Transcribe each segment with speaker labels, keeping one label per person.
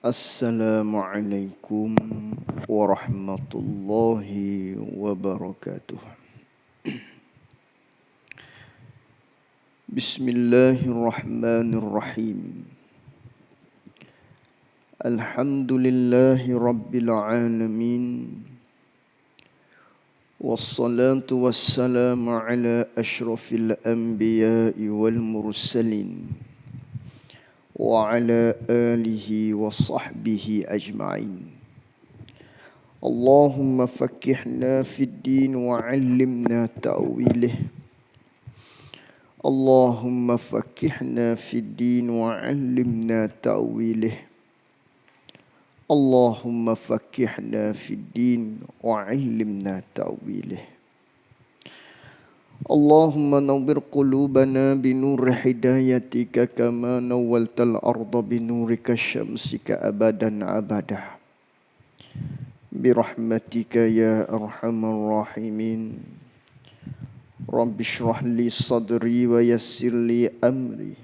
Speaker 1: Assalamualaikum warahmatullahi wabarakatuh. Bismillahirrahmanirrahim. Alhamdulillahi rabbil alamin. Wassalatu wassalamu ala ashrafil anbiya'i wal mursalin. وعلى آله وصحبه أجمعين. اللهم فقهنا في الدين وعلمنا تأويله. اللهم فقهنا في الدين وعلمنا تأويله. اللهم فقهنا في الدين وعلمنا تأويله. اللهم نور قلوبنا بنور هدايتك كما نورت الأرض بنورك شمسك أبدا أبدا برحمتك يا أرحم الراحمين. رب اشرح لي صدري ويسر لي أمري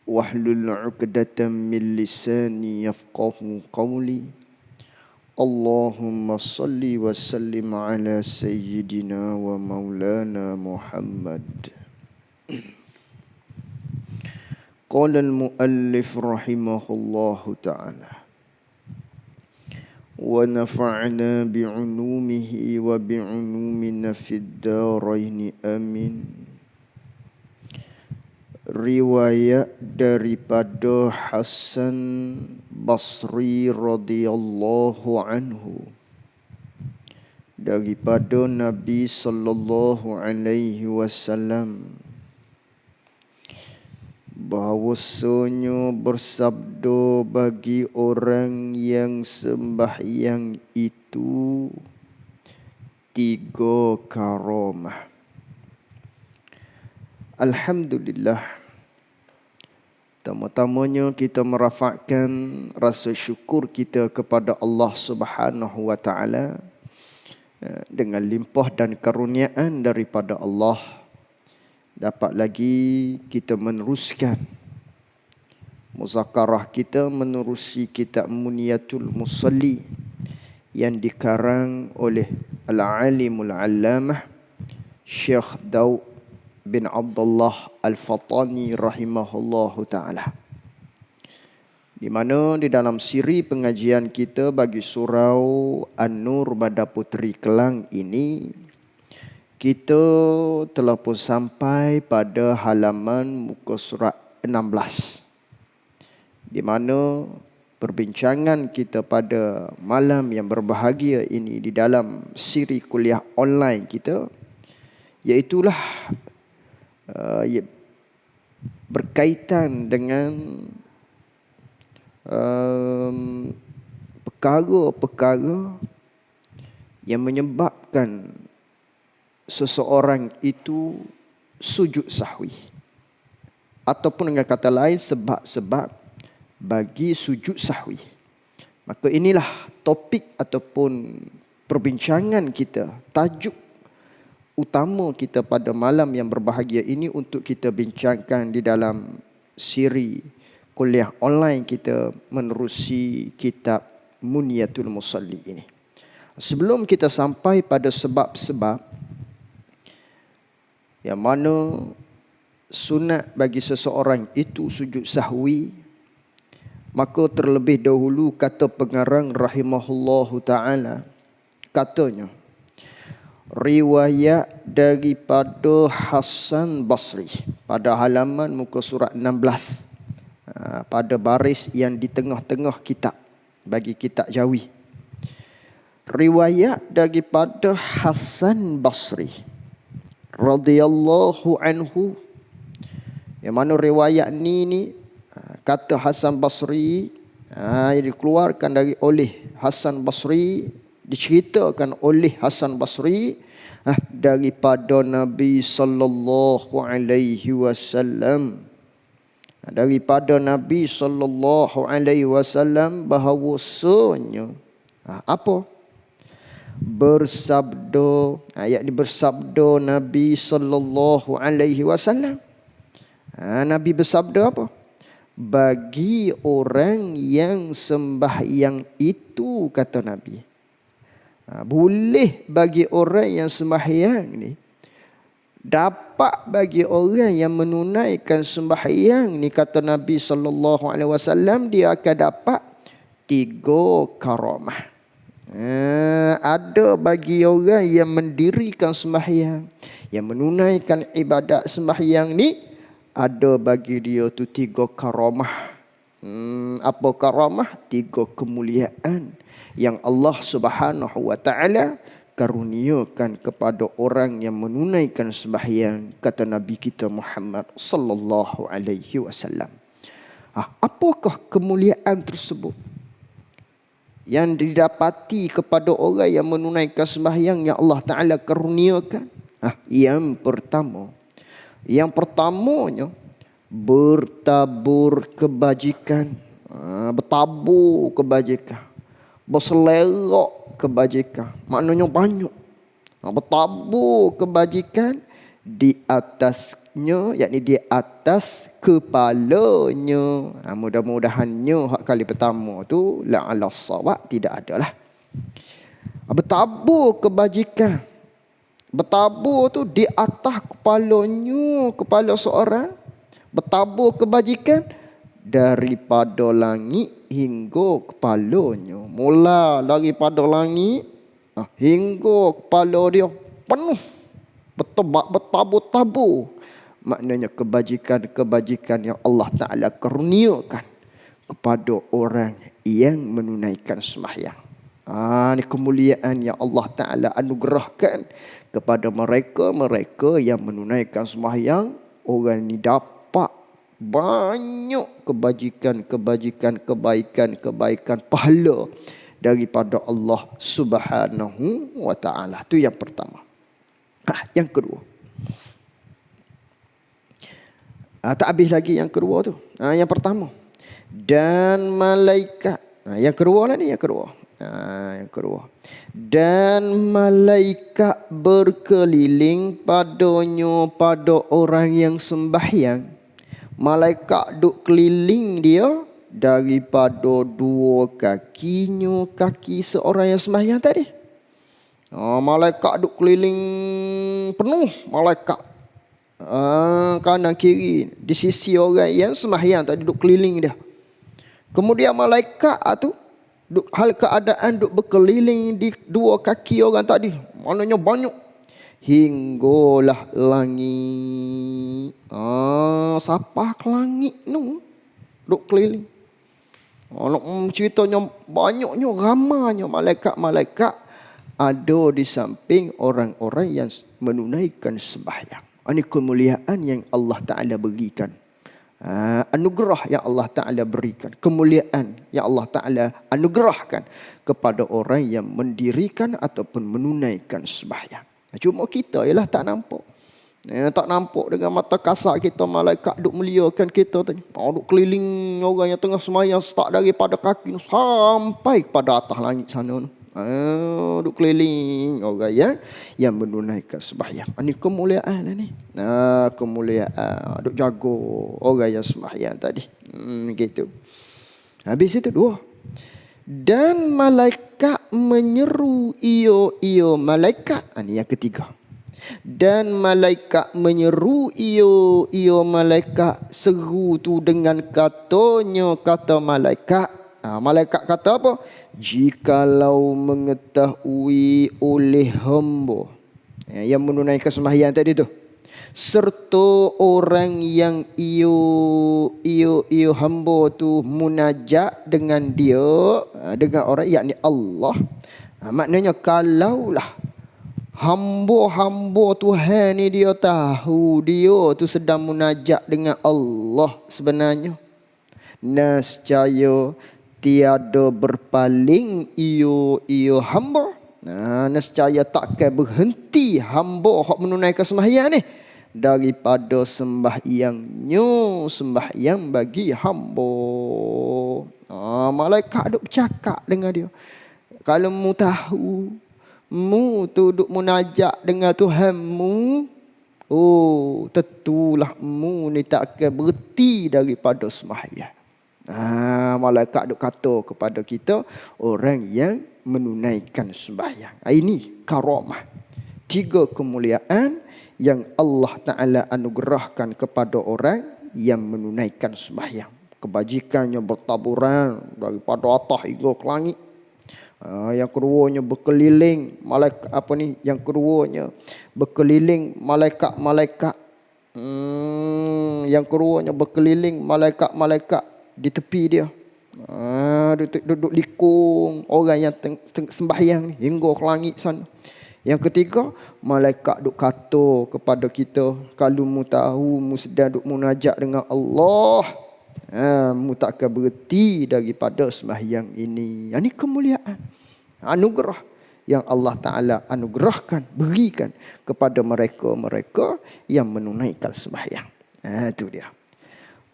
Speaker 1: واحلل عقدة من لساني يفقه قولي. اللهم صل وسلم على سيدنا ومولانا محمد. قال المؤلف رحمه الله تعالى: ونفعنا بعلومه وبعلومنا في الدارين آمين. Riwayat daripada Hasan Basri radhiyallahu anhu daripada Nabi sallallahu alaihi wasallam bahawasanya bersabda, bagi orang yang sembahyang itu 3 karamah. Alhamdulillah, pertama-tamanya kita merafakkan rasa syukur kita kepada Allah Subhanahu wa taala dengan limpah dan karuniaan daripada Allah. Dapat lagi kita meneruskan muzakarah kita menerusi kitab Muniyatul Musalli yang dikarang oleh Al-Alimul Allamah Syekh Daud bin Abdullah Al-Fatani rahimahullahu ta'ala, di mana di dalam siri pengajian kita bagi surau An-Nur Bada Puteri Kelang ini, kita telah pun sampai pada halaman muka surat 16, di mana perbincangan kita pada malam yang berbahagia ini di dalam siri kuliah online kita, iaitulah berkaitan dengan perkara-perkara yang menyebabkan seseorang itu sujud sahwi, ataupun dengan kata lain sebab-sebab bagi sujud sahwi. Maka inilah topik ataupun perbincangan kita, tajuk utama kita pada malam yang berbahagia ini untuk kita bincangkan di dalam siri kuliah online kita menerusi kitab Muniyatul Musalli ini. Sebelum kita sampai pada sebab-sebab yang mana sunat bagi seseorang itu sujud sahwi, maka terlebih dahulu kata pengarang rahimahullahu ta'ala, katanya, riwayat daripada Hasan Basri pada halaman muka surat 16, pada baris yang di tengah-tengah kitab bagi kitab Jawi. Riwayat daripada Hasan Basri radhiyallahu anhu, yang mana riwayat ni kata Hasan Basri yang dikeluarkan oleh Hasan Basri, diceritakan oleh Hasan Basri daripada Nabi sallallahu alaihi wasallam, daripada Nabi sallallahu alaihi wasallam bahawasanya apa? Bersabda, yakni bersabda Nabi sallallahu alaihi wasallam. Nabi bersabda apa? bagi orang yang sembahyang itu, kata Nabi. Boleh bagi orang yang sembahyang ni, dapat bagi orang yang menunaikan sembahyang ni, kata Nabi SAW, dia akan dapat 3 karamah. Ada bagi orang yang mendirikan sembahyang, yang menunaikan ibadat sembahyang ni, ada bagi dia tu 3 karamah. Apa karamah? 3 kemuliaan yang Allah Subhanahu wa taala karuniakan kepada orang yang menunaikan sembahyang, kata Nabi kita Muhammad sallallahu alaihi wasallam. Apakah kemuliaan tersebut yang didapati kepada orang yang menunaikan sembahyang yang Allah Taala karuniakan? Yang pertamanya bertabur kebajikan, bertabur kebajikan, berselerak kebajikan, maknanya banyak. Bertabur kebajikan di atasnya, yakni di atas kepalanya. Mudah-mudahannya hak kali pertama tu la'ala sawab tidak adalah. Bertabur kebajikan, bertabur tu di atas kepalanya, kepala seorang. Bertabur kebajikan daripada langit hingga kepalanya. Mula daripada langit hingga kepala dia penuh, bertabur-tabur. Maknanya kebajikan-kebajikan yang Allah Ta'ala karuniakan kepada orang yang menunaikan sembahyang. Ini kemuliaan yang Allah Ta'ala anugerahkan kepada mereka yang menunaikan sembahyang. Orang ni dapat banyak kebajikan, kebaikan pahala daripada Allah Subhanahu wa taala. Itu yang pertama. Yang kedua. Tak habis lagi yang kedua tu. Yang pertama. Dan malaikat. Yang kedua lah ni, yang kedua. Yang kedua. Dan malaikat berkeliling padanya, pada orang yang sembahyang. Malaikat duk keliling dia daripada 2 kakinya, kaki seorang yang sembahyang tadi. Malaikat duk keliling penuh, malaikat kanan kiri di sisi orang yang sembahyang tadi, duk keliling dia. Kemudian malaikat tu hal keadaan duk berkeliling di 2 kaki orang tadi, maknanya banyak, hinggalah langit. Sapah ke langit tu duk keliling. Ceritanya banyaknya, ramanya malaikat-malaikat ada di samping orang-orang yang menunaikan sembahyang. Ini kemuliaan yang Allah Ta'ala berikan. Anugerah yang Allah Ta'ala berikan. Kemuliaan yang Allah Ta'ala anugerahkan kepada orang yang mendirikan ataupun menunaikan sembahyang. Cuma kita ialah tak nampak. Tak nampak dengan mata kasar kita, malaikat duk muliakan kita tadi. Duk keliling orang yang tengah sembahyang, start daripada kaki sampai kepada atas langit sana. Duk keliling orang yang menunaikan sembahyang. Ini kemuliaan ni. Kemuliaan duk jaga orang yang sembahyang tadi. Gitu. Habis itu 2. Dan malaikat menyeru iyo malaikat. Ini yang ketiga. Dan malaikat menyeru iyo malaikat. Seru tu dengan katanya, kata malaikat. Malaikat kata apa? Jikalau mengetahui oleh hamba yang menunaikan sembahyang tadi tu, serta orang yang iyo hamba tu munajat dengan dia, dengan orang yakni Allah. Maknanya kalaulah hamba-hamba Tuhan ni dia tahu dia tu sedang munajat dengan Allah sebenarnya, nescaya tiada berpaling iyo hamba. Nescaya takkan berhenti hamba hak menunaikan sembahyang ni daripada sembahyang bagi hamba. Malaikat duk bercakap dengan dia. Kalau mu tahu, mu tu duk munajat dengan Tuhanmu, Oh, tentulah mu ni tak akan berhenti daripada sembahyang. Malaikat duk kata kepada kita, orang yang menunaikan sembahyang. Ini karamah. 3 kemuliaan yang Allah Ta'ala anugerahkan kepada orang yang menunaikan sembahyang. Kebajikannya bertaburan daripada atas hingga ke langit. Yang keduanya berkeliling malaikat yang keduanya berkeliling malaikat-malaikat. Yang keduanya berkeliling malaikat-malaikat di tepi dia. Duduk likung orang yang sembahyang ni hingga ke langit sana. Yang ketiga, malaikat duk kata kepada kita, kalau mu tahu mu sedang duk munajat dengan Allah, mu tak akan berhenti daripada sembahyang ini. Ini kemuliaan, anugerah yang Allah Ta'ala anugerahkan, berikan kepada mereka-mereka yang menunaikan sembahyang. Itu dia.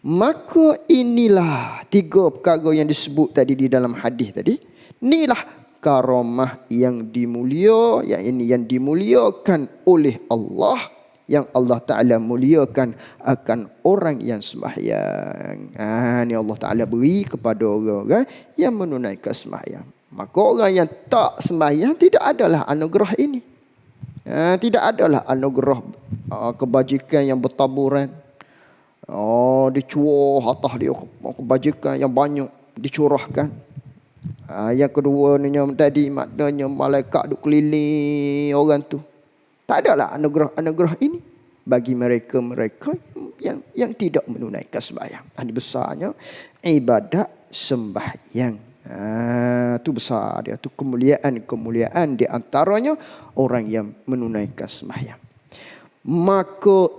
Speaker 1: Maka inilah 3 perkara yang disebut tadi di dalam hadis tadi. Inilah karamah yang yang dimuliakan oleh Allah, yang Allah Ta'ala muliakan akan orang yang sembahyang. Ini Allah Ta'ala beri kepada orang yang menunaikan sembahyang. Maka orang yang tak sembahyang tidak adalah anugerah ini. Tidak adalah anugerah kebajikan yang bertaburan. Dicurah atas dia kebajikan yang banyak dicurahkan. Yang kedua ni tadi maknanya malaikat duk keliling orang tu. Tak adalah anugerah ini bagi mereka-mereka yang tidak menunaikan sembahyang. Ini besarnya ibadat sembahyang. Tu besar dia, tu kemuliaan di antaranya orang yang menunaikan sembahyang. Maka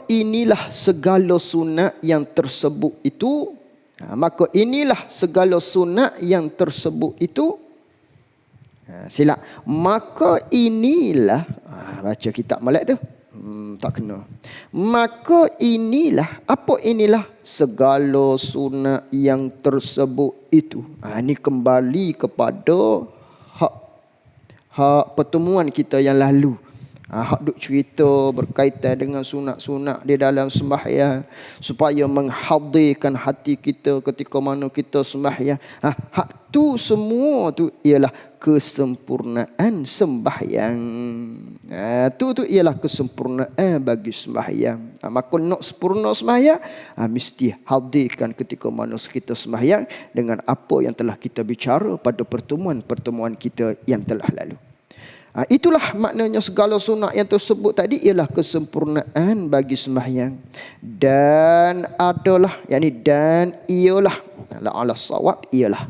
Speaker 1: inilah segala sunat yang tersebut itu. Maka inilah segala sunat yang tersebut itu. Silap. Maka inilah. Baca kitab Malik tu. Tak kena. Maka inilah. Apa inilah? Segala sunat yang tersebut itu. Ini kembali kepada hak pertemuan kita yang lalu. Hak duk cerita berkaitan dengan sunat-sunat di dalam sembahyang supaya menghadirkan hati kita ketika mana kita sembahyang. Hak tu semua tu ialah kesempurnaan sembahyang. Tu ialah kesempurnaan bagi sembahyang. Maka nak sempurna sembahyang, mesti hadirkan ketika mana kita sembahyang dengan apa yang telah kita bicara pada pertemuan-pertemuan kita yang telah lalu. Itulah maknanya segala sunat yang tersebut tadi ialah kesempurnaan bagi sembahyang. Dan ialah ala sawab ialah.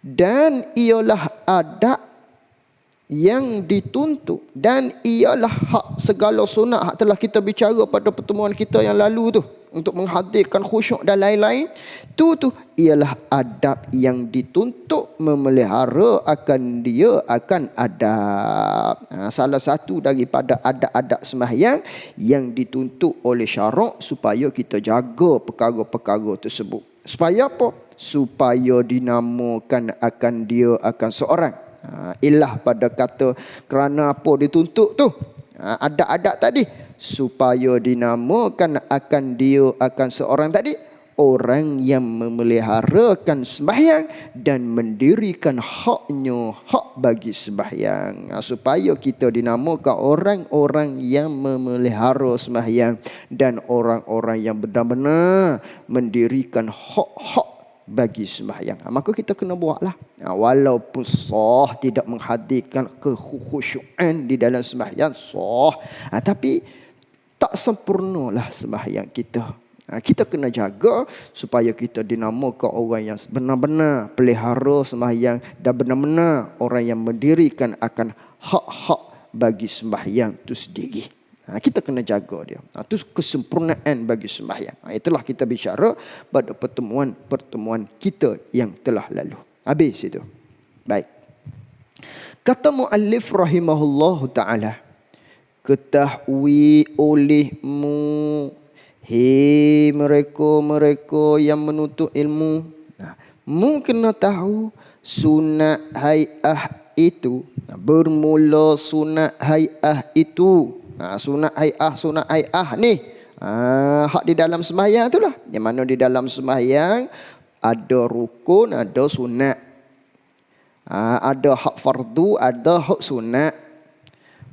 Speaker 1: Dan ialah adab yang dituntut. Dan ialah hak segala sunat hak telah kita bicara pada pertemuan kita yang lalu tu. Untuk menghadirkan khusyuk dan lain-lain. Tu ialah adab yang dituntut memelihara akan adab. Salah satu daripada adab-adab sembahyang yang dituntut oleh syarak supaya kita jaga perkara-perkara tersebut. Supaya apa? Supaya dinamakan akan seorang. Ilah pada kata kerana apa dituntut tu? Adab-adab tadi supaya dinamakan akan seorang tadi, orang yang memeliharakan sembahyang dan mendirikan hak bagi sembahyang. Supaya kita dinamakan orang-orang yang memelihara sembahyang dan orang-orang yang benar-benar mendirikan hak bagi sembahyang. Maka kita kena buatlah. Walaupun sah tidak menghadirkan kekhusyuan di dalam sembahyang, sah. Tapi tak sempurnalah sembahyang kita. Kita kena jaga supaya kita dinamakan orang yang benar-benar pelihara sembahyang dan benar-benar orang yang mendirikan akan hak-hak bagi sembahyang itu sendiri. Kita kena jaga dia. Itu kesempurnaan bagi sembahyang. Itulah kita bicara pada pertemuan kita yang telah lalu. Habis itu. Baik. Kata muallif rahimahullahu ta'ala, ketahui olehmu, hei mereka-mereka yang menuntut ilmu, mu kena tahu sunat hai'ah itu, bermula sunat hai'ah itu. Sunat hai'ah ni hak di dalam sembahyang itulah. Yang mana di dalam sembahyang ada rukun, ada sunat. Ada hak fardu, ada hak sunat.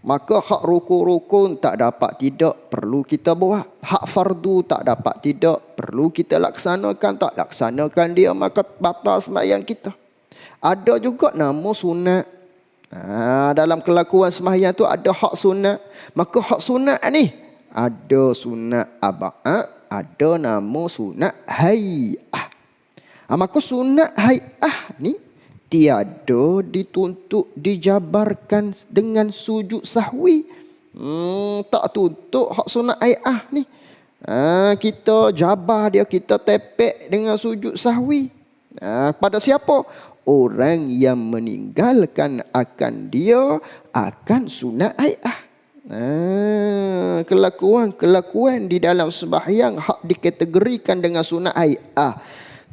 Speaker 1: Maka hak rukun-rukun tak dapat tidak, perlu kita buat. Hak fardu tak dapat tidak, perlu kita laksanakan. Tak laksanakan dia, maka batal sembahyang kita. Ada juga nama sunat. Dalam kelakuan sembahyang tu ada hak sunat. Maka hak sunat ni ada sunat aba'ah, ada nama sunat hai'ah. Maka sunat hai'ah ni tiada dituntut dijabarkan dengan sujud sahwi. Tak tuntut hak sunat hai'ah ni. Kita jabar dia, kita tepek dengan sujud sahwi. Pada siapa? Orang yang meninggalkan akan dia akan sunat hai'ah. Kelakuan di dalam sembahyang hak dikategorikan dengan sunat hai'ah.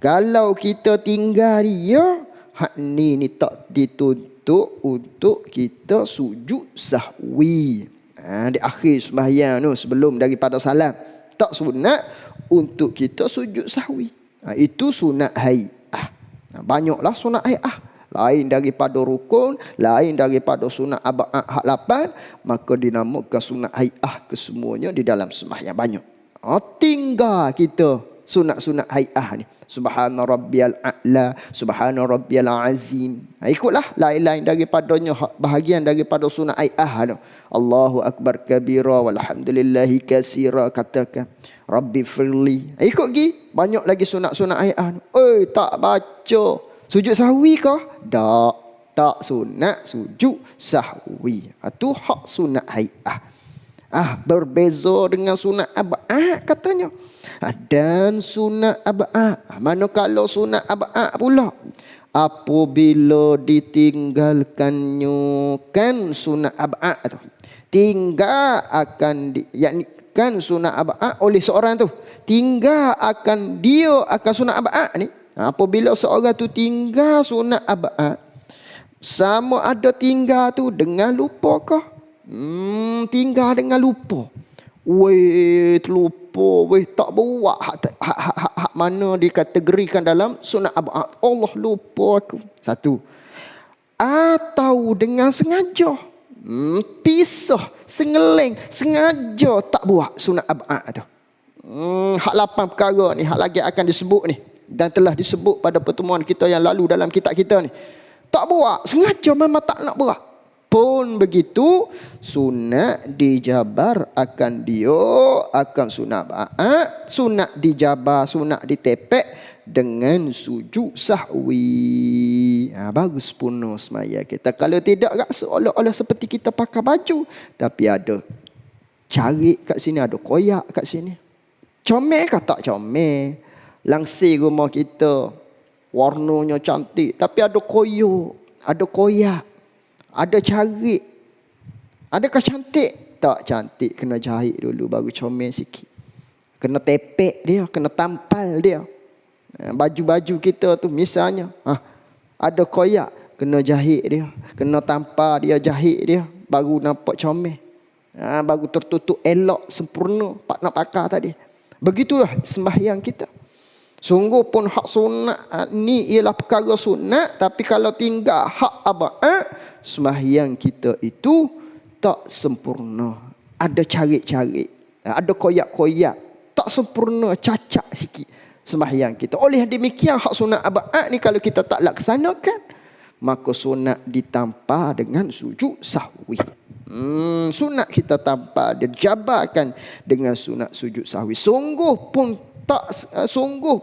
Speaker 1: Kalau kita tinggal dia, hak ni tak dituntut untuk kita sujud sahwi. Di akhir sembahyang tu, sebelum daripada salam, tak sunat untuk kita sujud sahwi. Itu sunat hai'ah. Banyaklah sunat hai'ah. Lain daripada rukun, lain daripada sunat aba'ah hak 8, maka dinamakan sunat hai'ah kesemuanya di dalam sembahyang banyak. Tinggal kita sunat-sunat hai'ah ni. Subhana rabbiyal a'la, subhana rabbiyal azim. Ikutlah lain-lain daripadanya, bahagian daripada sunat hai'ah tu. Allahu akbar kabira walhamdulillahi katsira, katakan Rabbi firli. Ikut gi, banyak lagi sunat-sunat hai'ah tu. Tak baca sujud sahwi kah? Tak sunat sujud sahwi. Itu hak sunat hai'ah. Berbeza dengan sunat aba'ah katanya. Dan sunat aba'ah. Manakala sunat aba'ah pula, apabila ditinggalkannya kan sunat aba'ah tu, tinggal akan yakni kan sunat aba'ah oleh seorang tu, tinggal akan dia akan sunat aba'ah ni. Apabila seorang tu tinggal sunat aba'ah, sama ada tinggal tu dengan lupa kah? Tinggal dengan lupa. Terlupa, tak buat hak mana dikategorikan dalam sunat aba'ah. Allah, lupa aku. Satu. Atau dengan sengaja. Pisah, sengeleng, sengaja tak buat sunat aba'ah tu. Hak 8 perkara ni, hak lagi akan disebut ni. Dan telah disebut pada pertemuan kita yang lalu dalam kitab kita ni. Tak buat, sengaja memang tak nak buat. Pun begitu, sunat dijabar akan dia, akan sunat aba'ah. Sunat dijabar, sunat ditepek dengan sujud sahwi. Bagus punah semaya kita. Kalau tidak, seolah-olah seperti kita pakai baju, tapi ada carik kat sini, ada koyak kat sini. Comel ke tak comel? Langsir rumah kita, warnanya cantik, tapi ada koyak, ada koyak, ada carik. Adakah cantik? Tak cantik, kena jahit dulu baru comel sikit. Kena tepek dia, kena tampal dia. Baju-baju kita tu misalnya, ada koyak, kena jahit dia, kena tampal dia, jahit dia, baru nampak comel. Baru tertutup elok, sempurna, nak pakai tadi. Begitulah sembahyang kita. Sungguh pun hak sunat ni ialah perkara sunat, tapi kalau tinggal hak aba'ah, sembahyang kita itu tak sempurna. Ada carik-carik, ada koyak-koyak, tak sempurna, cacat sikit sembahyang kita. Oleh demikian hak sunat aba'ah ni kalau kita tak laksanakan, maka sunat ditampar dengan sujud sahwi. Sunat kita tampar, dia jabarkan dengan sunat sujud sahwi. Sungguh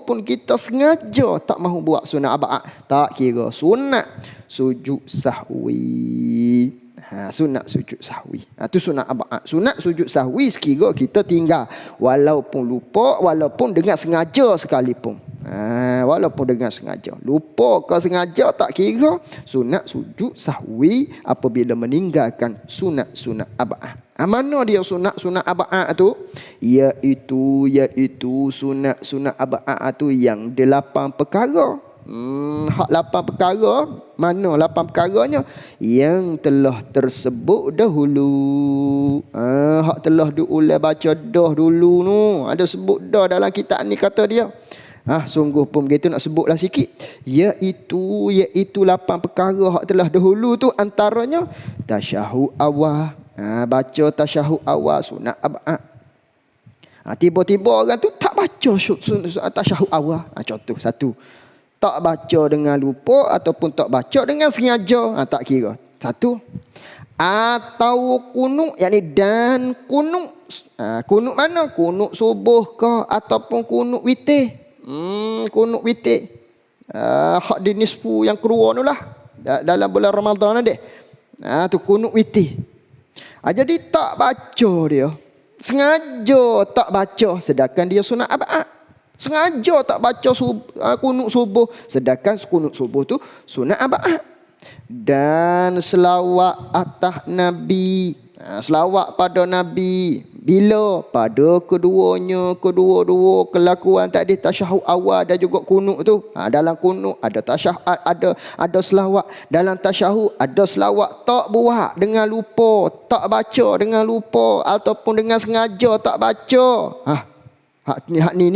Speaker 1: pun kita sengaja tak mahu buat sunat aba'ah, tak kira sunat sujud sahwi. Sunat sujud sahwi. Itu sunat aba'ah. Sunat sujud sahwi sekira kita tinggal, walaupun lupa, walaupun dengan sengaja sekalipun. Walaupun dengan sengaja, lupa ke sengaja tak kira, sunat sujud sahwi apabila meninggalkan sunat-sunat aba'ah. Mana dia sunat-sunat aba'ah tu? Iaitu sunat-sunat aba'ah tu yang 8 perkara. Hak 8 perkara, mana 8 perkaranya? Yang telah tersebut dahulu. Hak telah diulai baca dah dulu tu. Ada sebut dah dalam kitab ni kata dia. Sungguh pun begitu nak sebutlah sikit. Iaitu 8 perkara hak telah dahulu tu, antaranya tasyahud awal. Baca tasyahud awal sunat ab'ad. Tiba-tiba orang tu tak baca tasyahud awal. Contoh satu. Tak baca dengan lupa ataupun tak baca dengan sengaja. Tak kira. Satu. Atau kunut, yakni dan kunut. Kunut mana? Kunut subuh ke ataupun kunut witir. Kunut witir. Hak di nisfu yang kedua tu lah. Dalam bulan Ramadan ni. Tu kunut witir. Jadi tak baca dia. Sengaja tak baca sedangkan dia sunat ab'ad. Sengaja tak baca kunut subuh sedangkan kunut subuh tu sunat ab'ad. Dan selawat atas Nabi. Selawat pada Nabi. Bila? Pada kedua-dua kelakuan tadi, tasyahud awal dan juga kunut tu. Dalam kunut ada tasyahud, ada selawat. Dalam tasyahud ada selawat tak buat dengan lupa, tak baca dengan lupa ataupun dengan sengaja tak baca. Hak ni.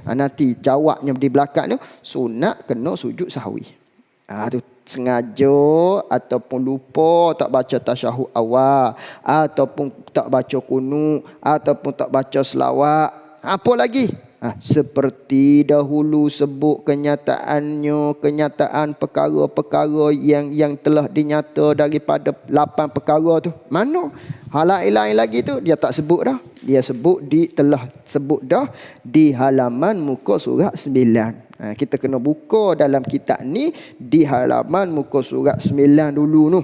Speaker 1: Nanti jawabnya di belakang tu sunat kena sujud sahwi. Tu sengaja ataupun lupa tak baca tasyahud awal ataupun tak baca kunut ataupun tak baca selawat. Apa lagi? Seperti dahulu sebut kenyataan perkara-perkara yang telah dinyata daripada 8 perkara tu. Mana? Hal lain lagi tu dia tak sebut dah. Dia telah sebut dah di halaman muka surat 9. Kita kena buka dalam kitab ni di halaman muka surat 9 dulu tu.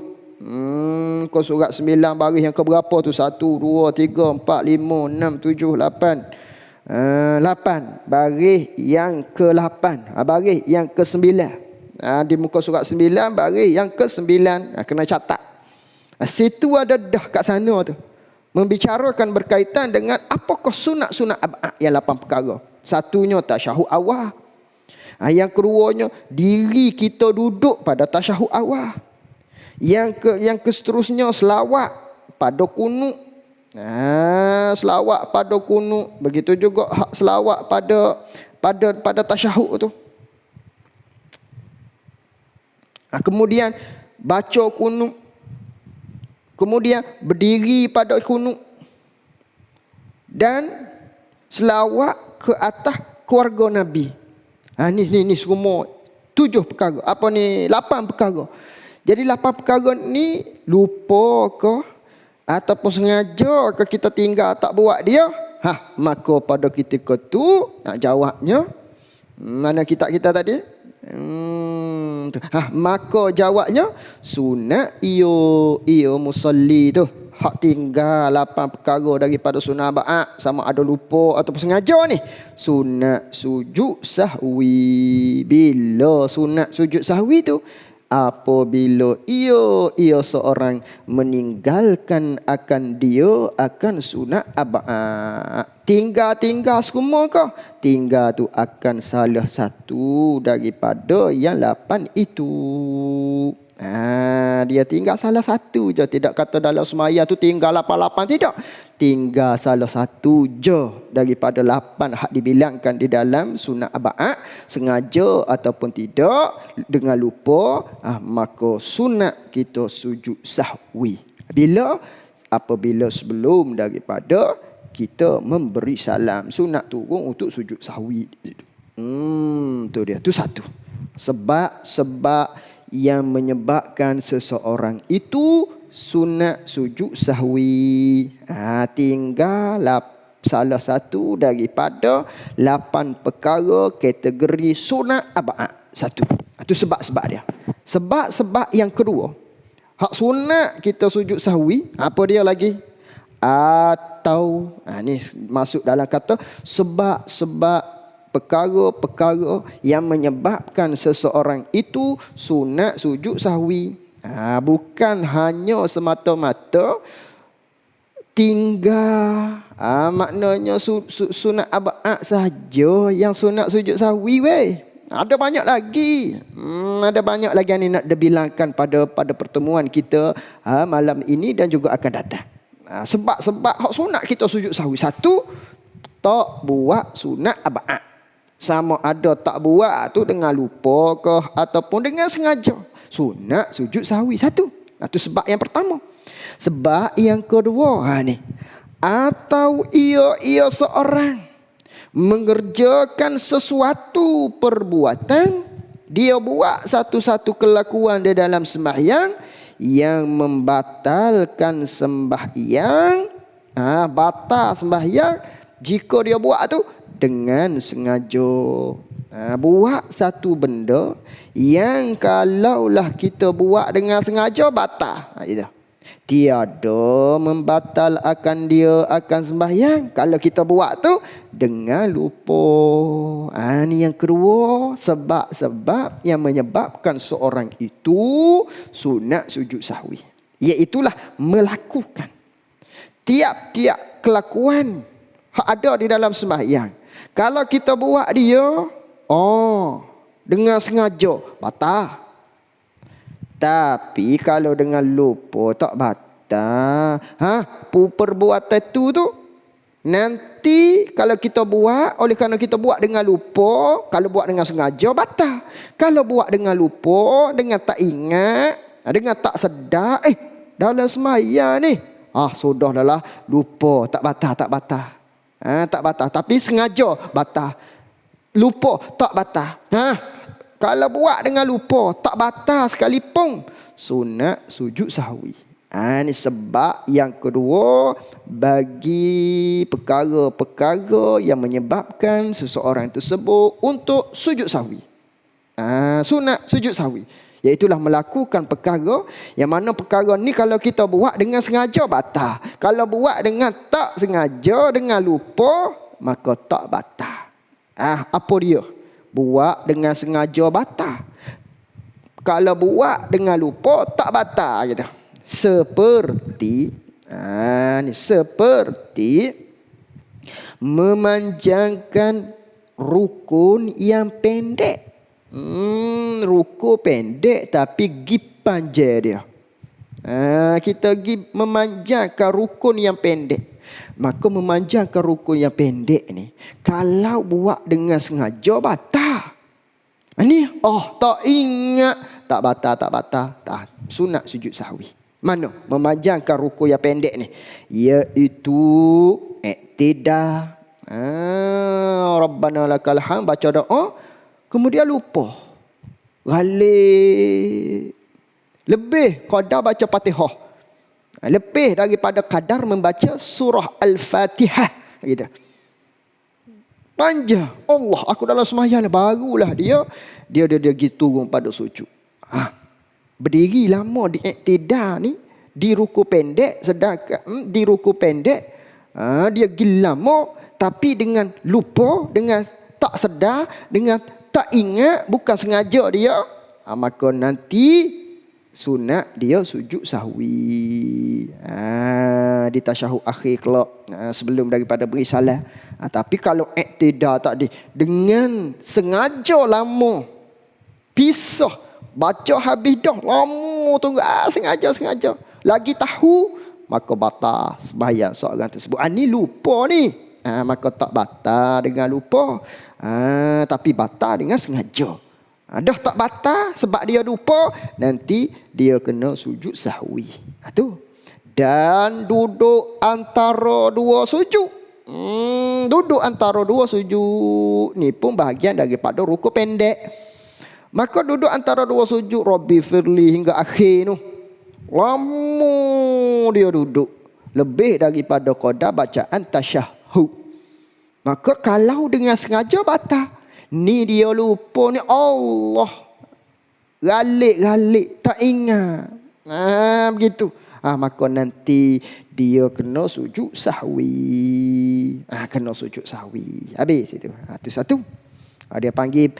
Speaker 1: Muka surat 9 baris yang keberapa tu? 1, 2, 3, 4, 5, 6, 7, 8. 8. Baris yang ke-8. Baris yang ke-9. Di muka surat 9 baris yang ke-9. Kena catat. Situ ada dah kat sana tu. Membicarakan berkaitan dengan apakah sunat-sunat ab'ad yang 8 perkara. Satunya tasyahud awal. Yang keduanya diri kita duduk pada tasyahud awal. Yang seterusnya selawat pada kunut. Selawat pada kunut. Begitu juga hak selawat pada tasyahud tu. Kemudian baca kunut. Kemudian berdiri pada kunut. Dan selawat ke atas keluarga Nabi. Ni semua 7 perkara. 8 perkara. Jadi 8 perkara ni lupa ke ataupun sengaja ke kita tinggal tak buat dia, maka pada ketika tu jawabnya mana kitab kita tadi? Maka jawabnya sunat iyo musalli tu. Hak tinggal 8 perkara daripada sunat ab'ad, sama ada lupa ataupun sengaja ni, sunat sujud sahwi. Bila sunat sujud sahwi tu? Apabila ia seorang meninggalkan akan sunat ab'ad. Tinggal semua ke? Tinggal tu akan salah satu daripada yang 8 itu. Dia tinggal salah satu je. Tidak kata dalam semaya tu tinggal 8-8. Tidak. Tinggal salah satu je daripada 8 hak dibilangkan di dalam sunat ab'ad. Sengaja ataupun tidak, dengan lupa, maka sunat kita sujud sahwi. Apabila sebelum daripada kita memberi salam. Sunat turun untuk sujud sahwi. Tu dia. Tu satu. Sebab yang menyebabkan seseorang itu sunat sujud sahwi. Tinggal salah satu daripada 8 perkara kategori sunat ab'ad. Satu. Itu sebab-sebab dia. Sebab-sebab yang kedua, hak sunat kita sujud sahwi, apa dia lagi? Atau ni masuk dalam kata sebab-sebab perkara-perkara yang menyebabkan seseorang itu sunat sujud sahwi. Bukan hanya semata-mata tinggal maknanya sunat ab'ad sahaja yang sunat sujud sahwi weh. Ada banyak lagi. Ada banyak lagi yang nak dibilangkan pada pertemuan kita malam ini dan juga akan datang. Sebab hak sunat kita sujud sahwi. Satu, tak buat sunat abad. Sama ada tak buat tu dengan lupa ke ataupun dengan sengaja. Sunat sujud sahwi. Satu. Itu sebab yang pertama. Sebab yang kedua ni. Atau ia seorang mengerjakan sesuatu perbuatan, dia buat satu-satu kelakuan di dalam sembahyang yang membatalkan sembahyang, batal sembahyang jika dia buat tu dengan sengaja. Buat satu benda yang kalaulah kita buat dengan sengaja batal. Itu. Tiada membatalkan dia akan sembahyang kalau kita buat tu dengan lupa. Ini yang kedua, sebab-sebab yang menyebabkan seorang itu sunat sujud sahwi. Iaitulah melakukan tiap-tiap kelakuan yang ada di dalam sembahyang. Kalau kita buat dia dengan sengaja batal. Tapi kalau dengan lupa tak batal. Perbuatan tu nanti kalau kita buat, oleh kerana kita buat dengan lupa, kalau buat dengan sengaja batal. Kalau buat dengan lupa, dengan tak ingat, dengan tak sedar, dalam sembahyang ni, sudah dah lah lupa, tak batal. Tak batal, tapi sengaja batal. Lupa tak batal. Kalau buat dengan lupa, tak batal sekalipun, sunat sujud sahwi. Ini sebab yang kedua bagi perkara-perkara yang menyebabkan seseorang tersebut untuk sujud sahwi. Sunat sujud sahwi. Iaitulah melakukan perkara yang mana perkara ni kalau kita buat dengan sengaja batal. Kalau buat dengan tak sengaja, dengan lupa, maka tak batal. Apa dia? Buat dengan sengaja batal. Kalau buat dengan lupa tak batal gitu. Seperti memanjangkan rukun yang pendek. Rukun pendek tapi gi panjang dia. Kita gi memanjangkan rukun yang pendek. Maka memanjangkan rukun yang pendek ni, kalau buat dengan sengaja batal. Ni tak ingat, tak batal. Sunat sujud sahwi. Mana memanjangkan rukun yang pendek ni? Iaitu iktidal. Rabbana lakal hamd, baca doa, kemudian lupa. Galik. Lebih qadar baca Fatihah. Lebih daripada kadar membaca surah Al-Fatihah gitu. Panjang. Allah, aku dalam sembahyang barulah dia gitu pada sujud. Berdiri lama di iktidal ni, di ruku pendek, sedangkan di ruku pendek dia gila lama, tapi dengan lupa, dengan tak sedar, dengan tak ingat, bukan sengaja dia, maka nanti sunat dia sujud sahwi. Di tasyahud akhir kelak, sebelum daripada beri salam. Tapi kalau iktidal tak dengan sengaja lama, pisah, baca habis dah, lama tunggu, sengaja. Lagi tahu, maka batal sembahyang seorang tersebut. Ni lupa ni. Maka tak batal dengan lupa. Tapi batal dengan sengaja. Dah tak batal sebab dia lupa, nanti dia kena sujud sahwi. Tu. Dan duduk antara dua sujud. Duduk antara dua sujud ni pun bahagian daripada rukun pendek. Maka duduk antara dua sujud, Rabbi firli hingga akhir tu, lama dia duduk, lebih daripada qadar bacaan tasyahud. Maka kalau dengan sengaja batal. Ni dia lupa ni, Allah galik tak ingat, begitu, maka nanti dia kena sujud sahwi. Kena sujud sahwi. Habis itu. Itu satu. Dia panggil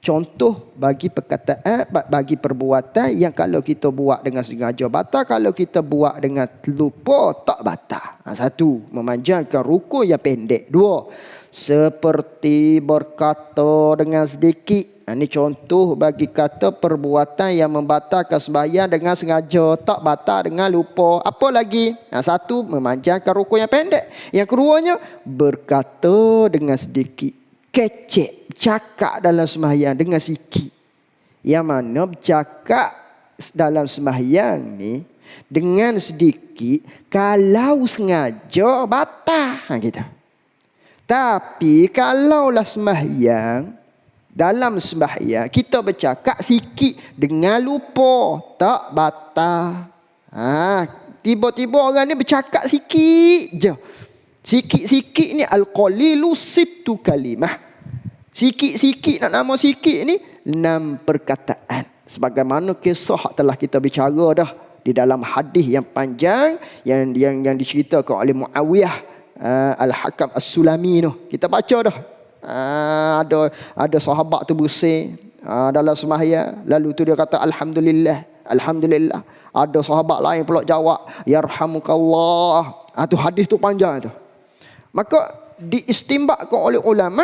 Speaker 1: contoh bagi perkataan, bagi perbuatan yang kalau kita buat dengan sengaja batal, kalau kita buat dengan lupa tak batal. Satu, memanjangkan rukun yang pendek. Dua, seperti berkata dengan sedikit. Ini contoh bagi kata perbuatan yang membatalkan sembahyang dengan sengaja, tak batal dengan lupa. Apa lagi? Satu, memanjangkan rukuk yang pendek. Yang keduanya, berkata dengan sedikit. Kecek, cakap dalam sembahyang dengan sikit. Yang mana bercakap dalam sembahyang ni dengan sedikit, kalau sengaja batal kita. Tapi kalaulah sembahyang, dalam sembahyang kita bercakap sikit dengan lupa, tak batal. Tiba-tiba orang ni bercakap sikit je. Sikit-sikit ni al-qalilu sittu kalimah. Sikit-sikit, nak nama sikit ni 6 perkataan. Sebagaimana kisah telah kita bicara dah di dalam hadis yang panjang yang diceritakan oleh Muawiyah Al-Hakam As-Sulami tu. Kita baca dah. Ada sahabat tu bersih dalam sembahyang, lalu tu dia kata alhamdulillah, alhamdulillah. Ada sahabat lain pula jawab yarhamukallah. Tu hadis tu panjang tu. Maka diistinbatkan oleh ulama,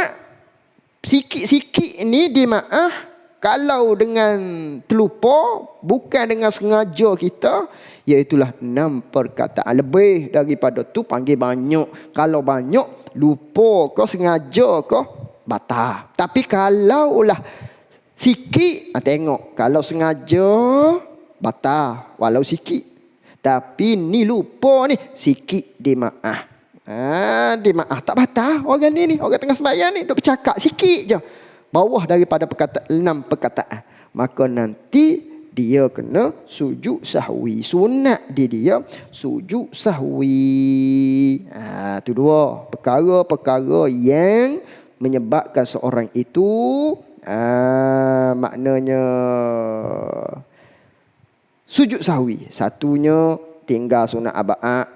Speaker 1: sikit-sikit ni dimaaf kalau dengan terlupa, bukan dengan sengaja kita, iaitulah 6 perkataan. Lebih daripada tu panggil banyak. Kalau banyak, lupa ke sengaja ke, batal. Tapi kalaulah sikit, tengok. Kalau sengaja, batal. Walau sikit. Tapi ni lupa ni, sikit dimaaf. Dimaaf, tak batal. Orang ni, orang tengah sembahyang ni, duk bercakap sikit je. Bawah daripada 6 perkataan. Maka nanti dia kena sujud sahwi. Sunat dia sujud sahwi. Itu 2 perkara-perkara yang menyebabkan seorang itu maknanya sujud sahwi. Satunya tinggal sunat abad.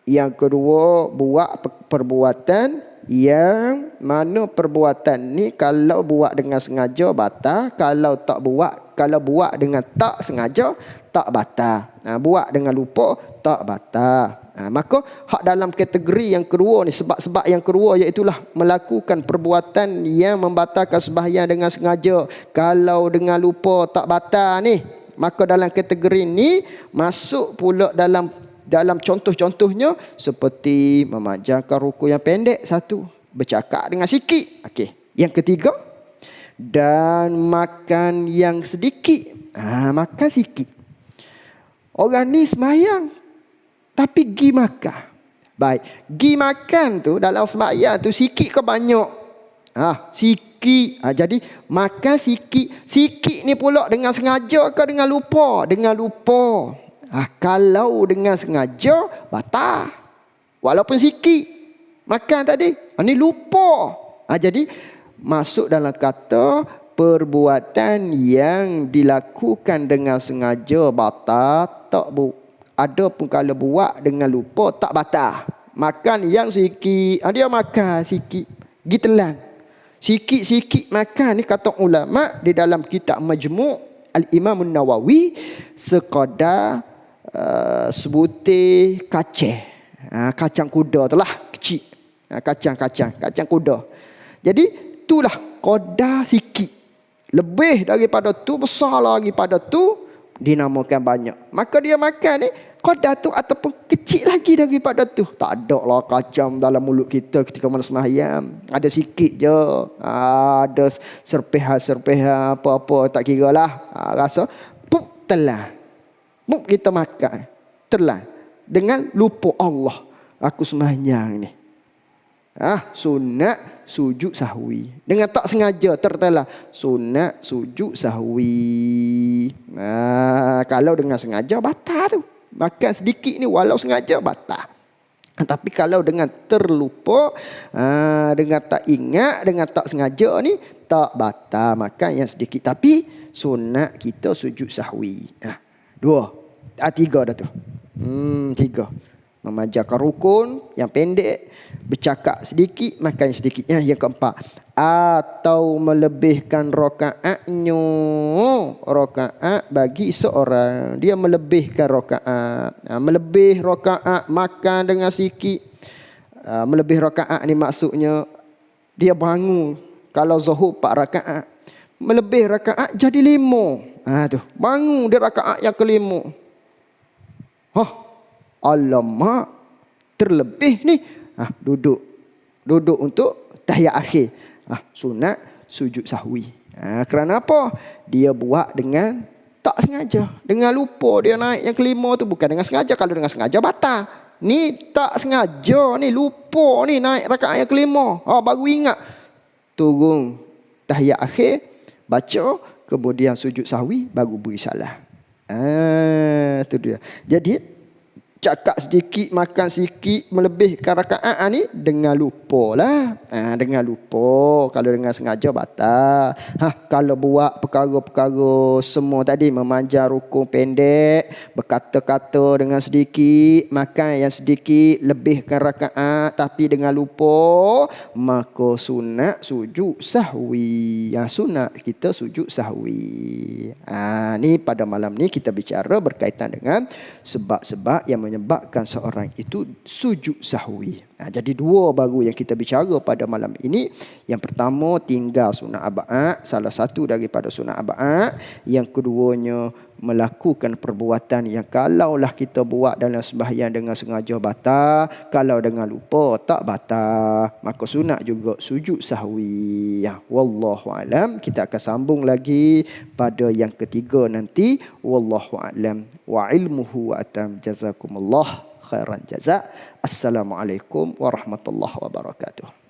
Speaker 1: Yang kedua, buat perbuatan yang mana perbuatan ni kalau buat dengan sengaja batal, kalau buat dengan tak sengaja tak batal. Buat dengan lupa tak batal. Maka hak dalam kategori yang kedua ni, sebab-sebab yang kedua iaitulah melakukan perbuatan yang membatalkan sembahyang dengan sengaja, kalau dengan lupa tak batal ni. Maka dalam kategori ni masuk pula dalam contoh-contohnya seperti memanjangkan rukuk yang pendek, satu, bercakap dengan sikit. Okey. Yang ketiga, dan makan yang sedikit. Makan sikit. Orang ni sembahyang tapi gi makan. Baik, gi makan tu dalam sembahyang tu sikit ke banyak? Sikit. Jadi makan sikit. Sikit ni pula dengan sengaja ke dengan lupa? Dengan lupa. Kalau dengan sengaja, batal. Walaupun sikit makan tadi, ni lupa. Jadi masuk dalam kata perbuatan yang dilakukan dengan sengaja batal, tak ada pun kalau buat dengan lupa tak batal. Makan yang sikit, dia makan sikit, gitelan. Sikit-sikit makan ni kata ulama di dalam kitab Majmu' Al-Imam An-Nawawi sekadar sebutir kacang kuda tu lah, kecil. Kacang kuda. Jadi itulah qadar sikit. Lebih daripada tu, besar lagi pada tu, dinamakan banyak. Maka dia makan ni qadar tu ataupun kecil lagi daripada tu. Tak ada lah kacang dalam mulut kita ketika mana sembahyang. Ada sikit je. Ada serpihan apa-apa tak kira lah. Rasa pup telan. Kita makan terlan dengan lupa Allah, aku sembahyang ni. Sunat sujud sahwi. Dengan tak sengaja tertelan, sunat sujud sahwi. Kalau dengan sengaja batal tu. Makan sedikit ni walau sengaja batal. Tapi kalau dengan terlupa, dengan tak ingat, dengan tak sengaja ni tak batal makan yang sedikit. Tapi sunat kita sujud sahwi. 2. 3 dah tu. 3. Memanjangkan rukun yang pendek, bercakap sedikit, makan sedikit. Yang keempat, atau melebihkan rakaatnya. Rakaat bagi seorang, dia melebihkan rakaat. Melebih rakaat, makan dengan sikit. Melebih rakaat ni maksudnya Dia bangun kalau zuhur 4 rakaat, melebih rakaat jadi 5. Tu, bangun dia rakaat yang ke-5. Alamak, terlebih ni. Duduk untuk tahiyat akhir. Sunat sujud sahwi. Kerana apa? Dia buat dengan tak sengaja, dengan lupa. Dia naik yang ke-5 tu bukan dengan sengaja. Kalau dengan sengaja batal. Ni tak sengaja, ni lupa ni naik rakaat yang ke-5. Baru ingat. Turun tahiyat akhir, baca, kemudian sujud sahwi, baru beri salam. Tu dia. Jadi cakap sedikit, makan sikit, melebihkan rakaat ni dengan lupa lah. Dengan lupa. Kalau dengan sengaja batal. Kalau buat perkara-perkara semua tadi, memanjang rukun pendek, berkata-kata dengan sedikit, makan yang sedikit, lebihkan rakaat tapi dengan lupa, maka sunat sujud sahwi. Sunat kita sujud sahwi. Ni pada malam ni kita bicara berkaitan dengan sebab-sebab yang menyebabkan seorang itu sujud sahwi. Jadi 2 baru yang kita bicara pada malam ini. Yang pertama, tinggal sunat ab'ad, salah satu daripada sunat ab'ad. Yang keduanya, melakukan perbuatan yang kalaulah kita buat dalam sembahyang dengan sengaja batal, kalau dengan lupa tak batal. Maka sunat juga sujud sahwi. Wallahu alam. Kita akan sambung lagi pada yang ketiga nanti. Wallahu alam. Wa ilmuhu atam. Jazakumullah khairan jazak. Assalamualaikum warahmatullahi wabarakatuh.